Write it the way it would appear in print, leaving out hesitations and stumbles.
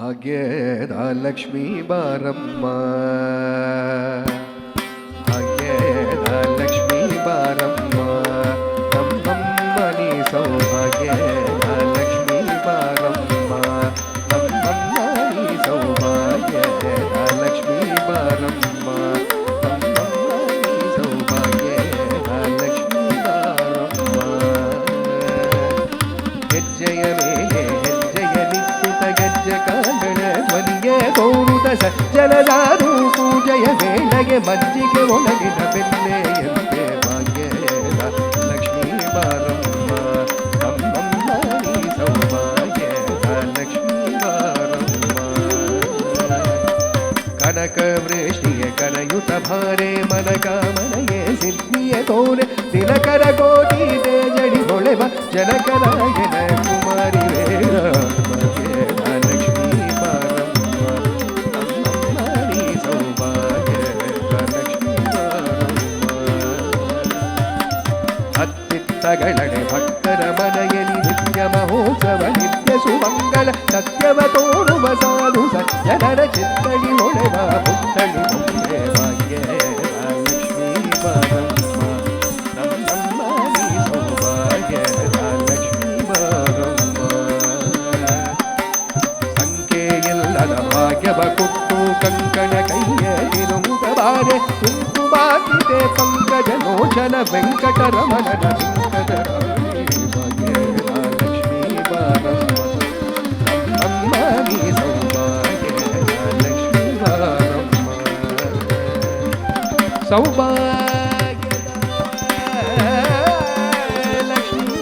ಭಾಗ್ಯದ ಲಕ್ಷ್ಮೀ ಬಾರಮ್ಮ, ಭಾಗ್ಯದ ಲಕ್ಷ್ಮೀ ಬಾರಮ್ಮ, ನಮ್ಮಮ್ಮ ನೀ ಸೌಭಾಗ್ಯದ ಲಕ್ಷ್ಮೀ ಬಾರಮ್ಮ, ನಮ್ಮಮ್ಮ ನೀ ಸೌಭಾಗ್ಯದ ಲಕ್ಷ್ಮೀ ಬಾರಮ್ಮ, ನಮ್ಮಮ್ಮ ನೀ ಸೌಭಾಗ್ಯದ ಲಕ್ಷ್ಮೀ ಬಾರಮ್ಮ. ಹೆಜ್ಜೆಯ ಮೇಲೆ ಹೆಜ್ಜೆಯಲಿಕ್ಕುತ ಗೆಜ್ಜೆ ಕಾಂಗಳ ಧ್ವನಿಗೆ ಗೌರುತ ಸಜ್ಜಲದಾರು ಪೂಜೆಯ ವೇಳೆಗೆ ಮಜ್ಜಿಗೆ ಒಣಗಿನ ಬೆಲ್ಲೆಯಂತೆ ಭಾಗ್ಯದ ಲಕ್ಷ್ಮೀ ಬಾರಮ್ಮ, ನಮ್ಮಮ್ಮ ನೀ ಸೌಭಾಗ್ಯದ ಲಕ್ಷ್ಮೀ ಬಾರಮ್ಮ. ಕನಕ ವೃಷ್ಟಿಯ ಕನಯುತ ಭಾರೆ ಮನಕಾಮನೆಯೇ ಸಿದ್ಧಿಯ ತೋರೆ ದಿನಕರ ಕೋಟಿ ತೇಜಡಿ ಹೊಳೆವ ಜನಕರಾಯನ ಕುಮಾರಿ ವೇರ ಭಾಗ್ಯದ ಲಕ್ಷ್ಮೀ ಬಾರಮ್ಮ, ನಮ್ಮಮ್ಮ ನೀ ಸೌಭಾಗ್ಯದ ಲಕ್ಷ್ಮೀ ಬಾರಮ್ಮ. ಅತ್ತಿತ್ತಗಳಡೆ ಭಕ್ತರ ಮನೆಯಲ್ಲಿ ನಿತ್ಯ ಮಹೋತ್ಸವ ನಿತ್ಯ ಸುಮಂಗಳ ಸತ್ಯವ ತೋರುವ ಸಾಧು ಸಜ್ಜನರ ಚಿತ್ತಳಿ ಹೊಳೆವ ಪುತ್ತಳಿ ಮುಂದೆ ಭಾಗ್ಯದ ಲಕ್ಷ್ಮೀ ಬಾರಮ್ಮ, ನಮ್ಮಮ್ಮ ನೀ ಸೌಭಾಗ್ಯದ ಲಕ್ಷ್ಮೀ ಬಾರಮ್ಮ. ಸಂಖ್ಯೆಯಿಲ್ಲದ ಭಾಗ್ಯವ ಕೊಟ್ಟು ಕಂಕಣ ಕೈಯಲ್ಲಿರುವುದ ಬಾರೆ ಕುಂಕುಮಾಕಿದೆ ಪಂಕಜ ಲೋಚನ ವೆಂಕಟರಮಣನ ವೆಂಕಟ ಭಾಗ್ಯದ ಲಕ್ಷ್ಮೀ ಬಾರಮ್ಮ, ನಮ್ಮಮ್ಮ ನೀ ಸೌಭಾಗ್ಯದ ಲಕ್ಷ್ಮೀ ಬಾರಮ್ಮ. ಸೌಭಾಗ್ಯದ ಲಕ್ಷ್ಮೀ